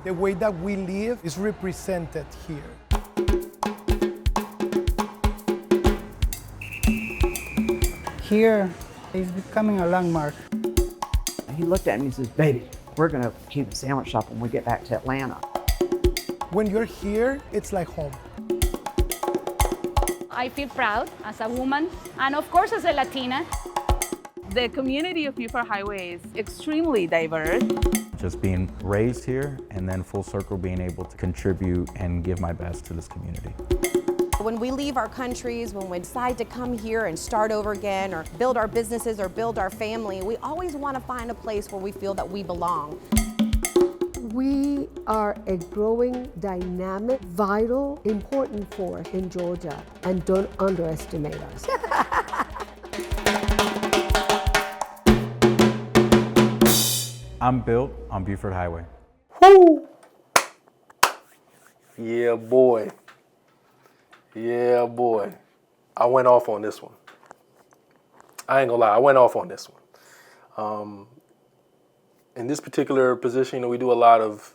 The way that we live is represented here. Here is becoming a landmark. He looked at me and says, "Baby, we're going to keep a sandwich shop when we get back to Atlanta." When you're here, it's like home. I feel proud as a woman and of course as a Latina. The community of Buford Highway is extremely diverse. Just being raised here and then full circle being able to contribute and give my best to this community. When we leave our countries, when we decide to come here and start over again or build our businesses or build our family, we always want to find a place where we feel that we belong. We are a growing, dynamic, vital, important force in Georgia, and don't underestimate us. I'm built on Buford Highway. Woo! Yeah, boy. Yeah, boy. I went off on this one. I ain't gonna lie, I went off on this one. In this particular position, we do a lot of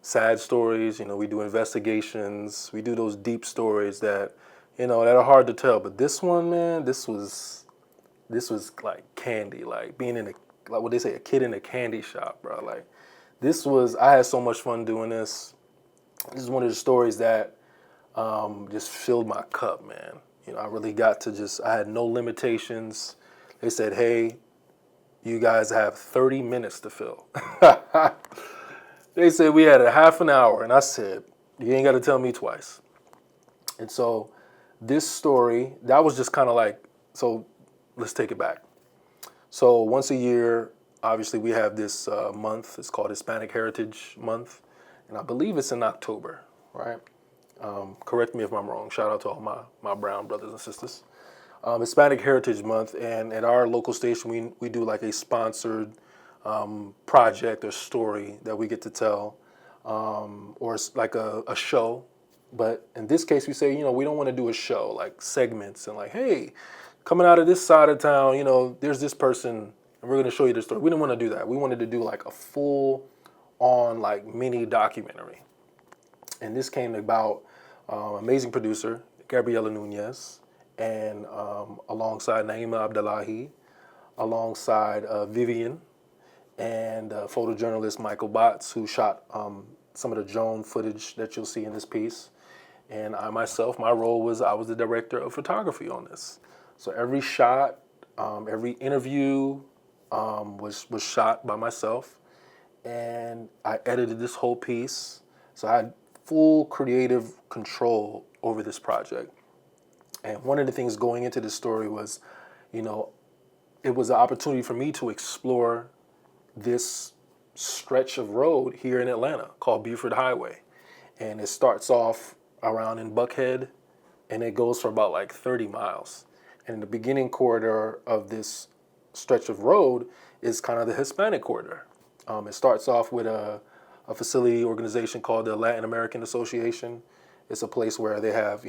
sad stories, we do investigations, we do those deep stories that, that are hard to tell. But this one, man, this was like candy, like being in like what they say, a kid in a candy shop, bro. Like I had so much fun doing this. This is one of the stories that just filled my cup, man. I really got to I had no limitations. They said, "Hey, you guys have 30 minutes to fill." They said we had a half an hour, and I said, "You ain't got to tell me twice." And so this story, that was just kind of like, so let's take it back. So once a year, obviously, we have this month. It's called Hispanic Heritage Month, and I believe it's in October, right? Correct me if I'm wrong. Shout out to all my brown brothers and sisters. Hispanic Heritage Month, and at our local station, we do like a sponsored project or story that we get to tell, or it's like a show. But in this case, we say, we don't want to do a show, like segments and like, hey, coming out of this side of town, there's this person, and we're going to show you the story. We didn't want to do that. We wanted to do like a full-on like mini documentary. And this came about amazing producer, Gabriela Nunez, and alongside Naima Abdullahi, alongside Vivian, and photojournalist Michael Botts, who shot some of the drone footage that you'll see in this piece. And I myself, my role was I was the director of photography on this. So every shot, every interview was shot by myself, and I edited this whole piece. So I had full creative control over this project. And one of the things going into this story was, it was an opportunity for me to explore this stretch of road here in Atlanta called Buford Highway. And it starts off around in Buckhead, and it goes for about like 30 miles. And the beginning corridor of this stretch of road is kind of the Hispanic corridor. It starts off with a facility organization called the Latin American Association. It's a place where they have,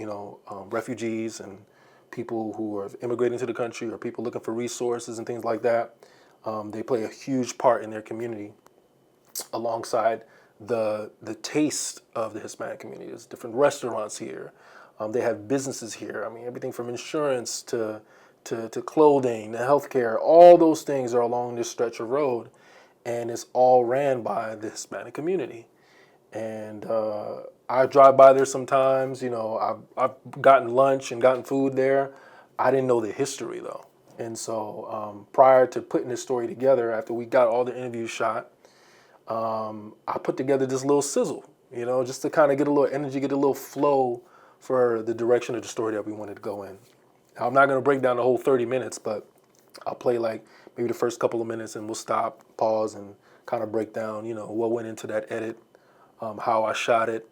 refugees and people who are immigrating to the country or people looking for resources and things like that. They play a huge part in their community alongside the taste of the Hispanic community. There's different restaurants here. They have businesses here. I mean, everything from insurance to clothing, to healthcare, all those things are along this stretch of road. And it's all ran by the Hispanic community. And I drive by there sometimes, I've gotten lunch and gotten food there. I didn't know the history though. And so prior to putting this story together, after we got all the interviews shot, I put together this little sizzle, just to kind of get a little energy, get a little flow for the direction of the story that we wanted to go in. Now, I'm not going to break down the whole 30 minutes, but I'll play like maybe the first couple of minutes and we'll stop, pause, and kind of break down, what went into that edit, how I shot it,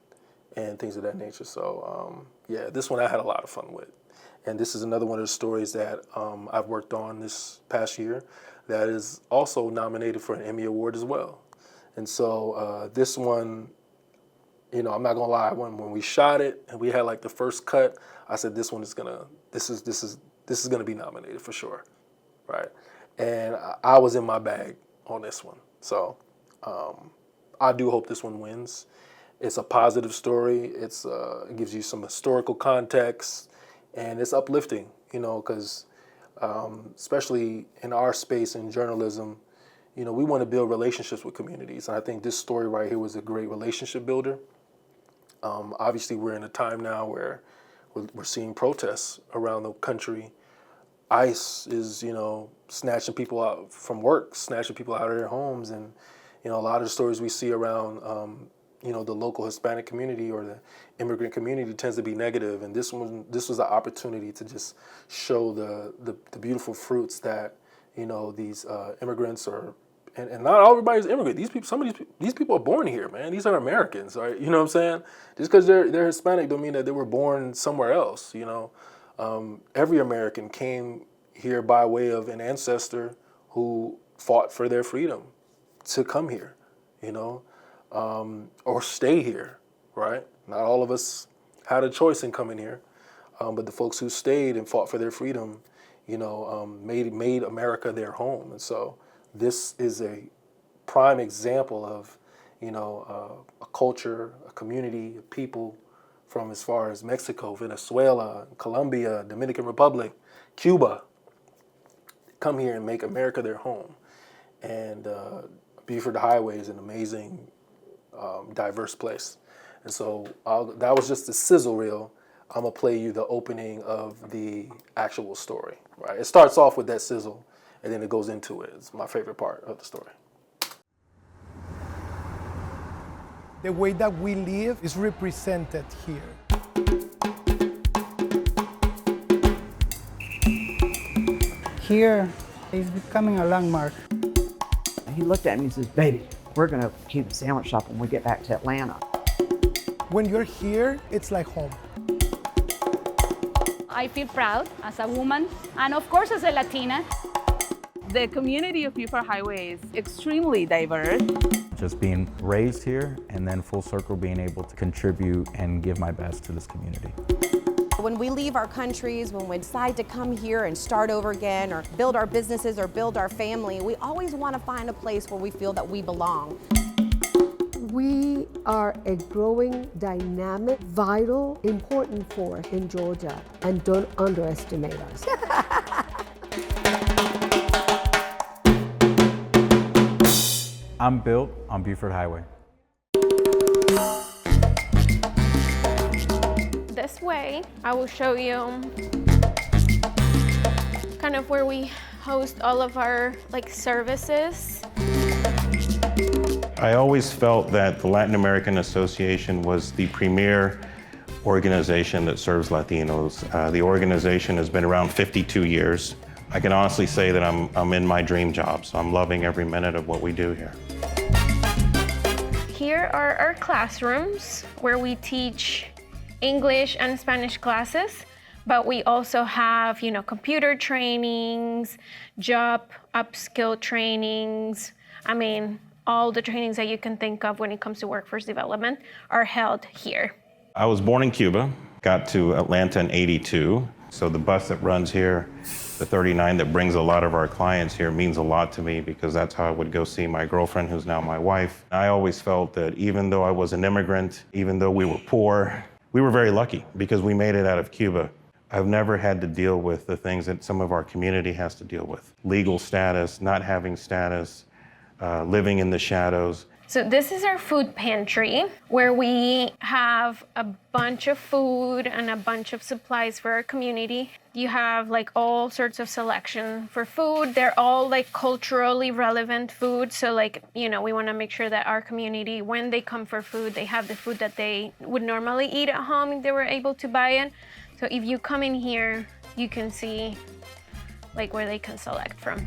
and things of that nature. So, yeah, this one I had a lot of fun with. And this is another one of the stories that I've worked on this past year that is also nominated for an Emmy Award as well. And so this one, I'm not gonna lie, when we shot it and we had like the first cut, I said this is gonna be nominated for sure, right? And I was in my bag on this one. So I do hope this one wins. It's a positive story. It gives you some historical context, and it's uplifting, because especially in our space in journalism, we want to build relationships with communities. And I think this story right here was a great relationship builder. Obviously, we're in a time now where we're seeing protests around the country. ICE is, snatching people out from work, snatching people out of their homes. And, a lot of the stories we see around, the local Hispanic community or the immigrant community tends to be negative. And this was an opportunity to just show the beautiful fruits that, these immigrants are. And not everybody's immigrant. These people are born here, man. These are Americans, right? You know what I'm saying? Just because they're Hispanic don't mean that they were born somewhere else. Every American came here by way of an ancestor who fought for their freedom to come here, or stay here, right? Not all of us had a choice in coming here, but the folks who stayed and fought for their freedom, made America their home, and so. This is a prime example of, a culture, a community, a people from as far as Mexico, Venezuela, Colombia, Dominican Republic, Cuba, come here and make America their home. And Buford Highway is an amazing, diverse place. And so that was just the sizzle reel. I'm gonna play you the opening of the actual story, right? It starts off with that sizzle, and then it goes into it. It's my favorite part of the story. The way that we live is represented here. Here is becoming a landmark. He looked at me and says, "Baby, we're gonna keep a sandwich shop when we get back to Atlanta." When you're here, it's like home. I feel proud as a woman and of course as a Latina. The community of Buford Highway is extremely diverse. Just being raised here and then full circle being able to contribute and give my best to this community. When we leave our countries, when we decide to come here and start over again or build our businesses or build our family, we always want to find a place where we feel that we belong. We are a growing, dynamic, vital, important force in Georgia, and don't underestimate us. I'm built on Buford Highway. This way, I will show you kind of where we host all of our services. I always felt that the Latin American Association was the premier organization that serves Latinos. The organization has been around 52 years. I can honestly say that I'm in my dream job, so I'm loving every minute of what we do here. Here are our classrooms where we teach English and Spanish classes, but we also have, computer trainings, job upskill trainings. All the trainings that you can think of when it comes to workforce development are held here. I was born in Cuba, got to Atlanta in '82, so the bus that runs here, the 39 that brings a lot of our clients here, means a lot to me because that's how I would go see my girlfriend, who's now my wife. I always felt that even though I was an immigrant, even though we were poor, we were very lucky because we made it out of Cuba. I've never had to deal with the things that some of our community has to deal with. Legal status, not having status, living in the shadows. So this is our food pantry where we have a bunch of food and a bunch of supplies for our community. You have all sorts of selection for food. They're all culturally relevant food. So we want to make sure that our community, when they come for food, they have the food that they would normally eat at home if they were able to buy it. So if you come in here, you can see where they can select from.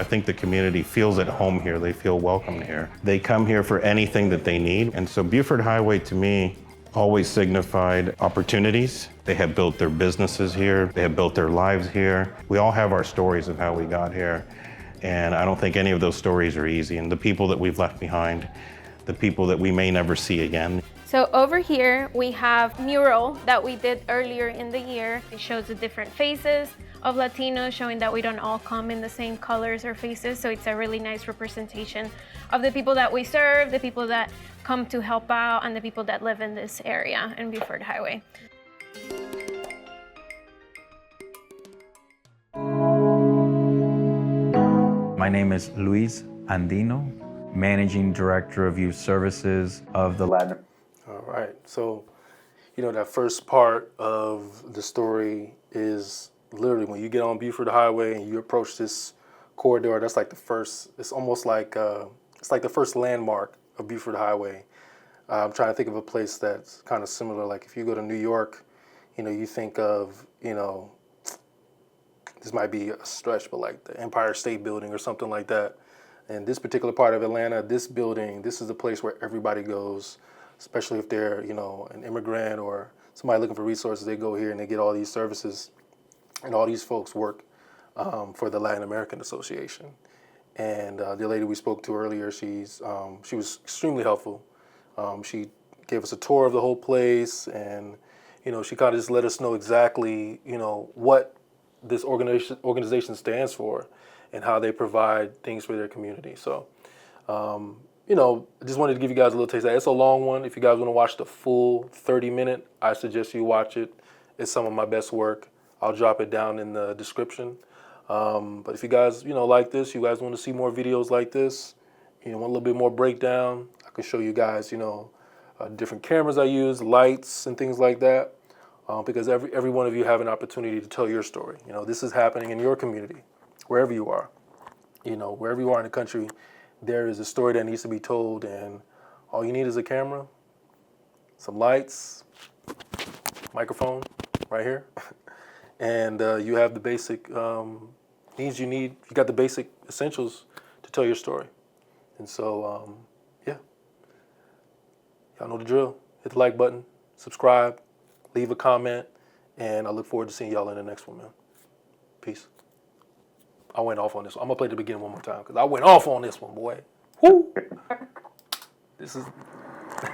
I think the community feels at home here. They feel welcome here. They come here for anything that they need. And so Buford Highway, to me, always signified opportunities. They have built their businesses here. They have built their lives here. We all have our stories of how we got here. And I don't think any of those stories are easy. And the people that we've left behind, the people that we may never see again. So over here, we have mural that we did earlier in the year. It shows the different faces of Latinos, showing that we don't all come in the same colors or faces. So it's a really nice representation of the people that we serve, the people that come to help out, and the people that live in this area in Buford Highway. My name is Luis Andino, Managing Director of Youth Services of the Latin. All right, so that first part of the story is literally when you get on Buford Highway and you approach this corridor. That's like the first. It's almost like it's like the first landmark of Buford Highway. I'm trying to think of a place that's kind of similar. Like if you go to New York, you think of this might be a stretch, but like the Empire State Building or something like that. And this particular part of Atlanta, this building, this is the place where everybody goes, especially if they're, an immigrant or somebody looking for resources. They go here and they get all these services. And all these folks work for the Latin American Association. And the lady we spoke to earlier, she was extremely helpful. She gave us a tour of the whole place, and she kind of just let us know exactly what this organization stands for and how they provide things for their community. So, I just wanted to give you guys a little taste of that. It's a long one. If you guys want to watch the full 30-minute, I suggest you watch it. It's some of my best work. I'll drop it down in the description. But if you guys, like this, you guys want to see more videos like this, want a little bit more breakdown, I can show you guys, different cameras I use, lights and things like that. Because every one of you have an opportunity to tell your story. This is happening in your community, wherever you are. Wherever you are in the country, there is a story that needs to be told, and all you need is a camera, some lights, microphone right here, and you have the basic needs you need. You got the basic essentials to tell your story. And so, y'all know the drill. Hit the like button, subscribe, leave a comment, and I look forward to seeing y'all in the next one, man. Peace. I went off on this one. I'm going to play the beginning one more time because I went off on this one, boy. Woo! This is,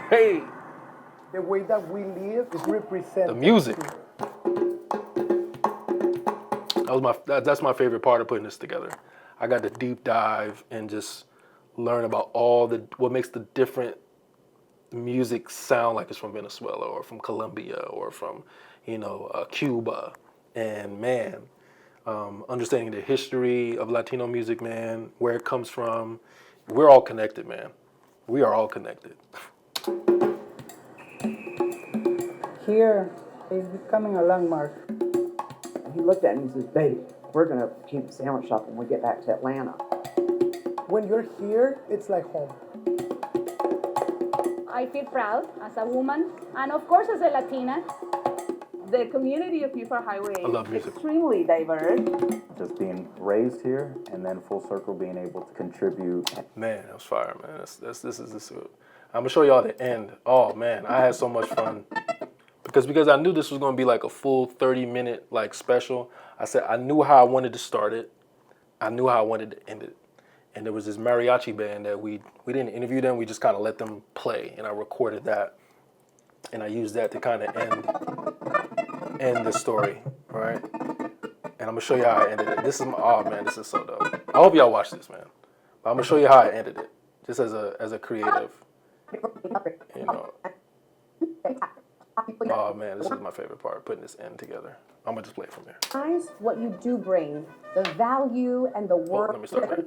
hey. The way that we live is represented. The music. That's my favorite part of putting this together. I got to deep dive and just learn about what makes the different music sound like it's from Venezuela or from Colombia or from, Cuba. And man, understanding the history of Latino music, man, where it comes from. We're all connected, man. We are all connected. Here is becoming a landmark. He looked at me and says, "Baby, we're going to keep the sandwich shop when we get back to Atlanta." When you're here, it's like home. I feel proud as a woman and of course as a Latina. The community of Buford Highway I love is music. extremely diverse. Just being raised here and then full circle being able to contribute. Man, that was fire, man. This is. I'm gonna show y'all the end. Oh man, I had so much fun because I knew this was gonna be like a full 30-minute like special. I knew how I wanted to start it. I knew how I wanted to end it. And there was this mariachi band that we didn't interview them. We just kind of let them play, and I recorded that, and I used that to kind of end the story, right? And I'm gonna show you how I ended it. This is so dope. I hope y'all watch this, man. But I'm gonna show you how I ended it, just as a creative, Oh man, this is my favorite part, putting this end together. I'm gonna just play it from here. Guys, what you do bring, the value and the work. Let me start back.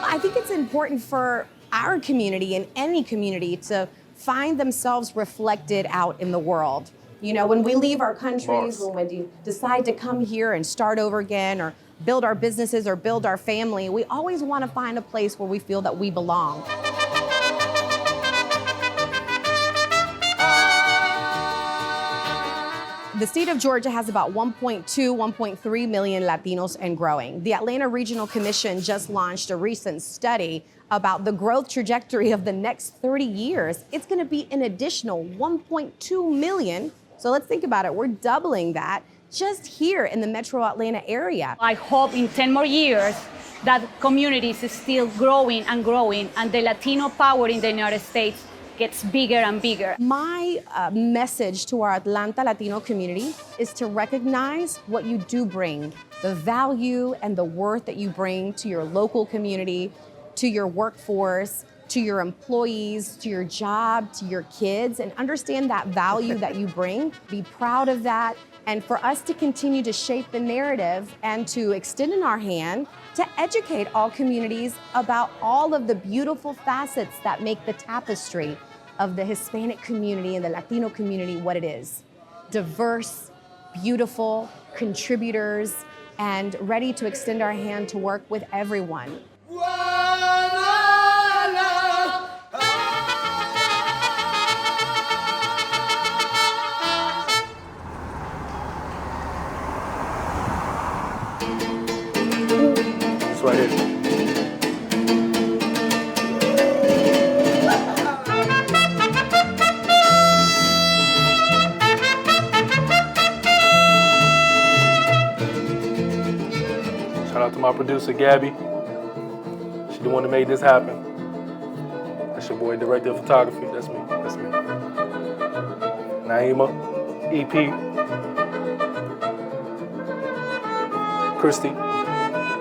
I think it's important for our community and any community to find themselves reflected out in the world. When we leave our countries, when we decide to come here and start over again or build our businesses or build our family, we always want to find a place where we feel that we belong. The state of Georgia has about 1.2, 1.3 million Latinos and growing. The Atlanta Regional Commission just launched a recent study about the growth trajectory of the next 30 years. It's going to be an additional 1.2 million. So let's think about it. We're doubling that just here in the metro Atlanta area. I hope in 10 more years that communities is still growing and growing, and the Latino power in the United States gets bigger and bigger. My message to our Atlanta Latino community is to recognize what you do bring, the value and the worth that you bring to your local community, to your workforce, to your employees, to your job, to your kids, and understand that value that you bring. Be proud of that. And for us to continue to shape the narrative and to extend in our hand to educate all communities about all of the beautiful facets that make the tapestry of the Hispanic community and the Latino community what it is. Diverse, beautiful, contributors, and ready to extend our hand to work with everyone. Right here. Shout out to my producer, Gabby. She the one that made this happen. That's your boy, director of photography. That's me. That's me. Naima, EP, Christy,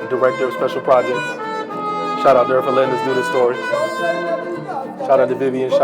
Director of Special Projects. Shout out to her for letting us do this story. Shout out to Vivian.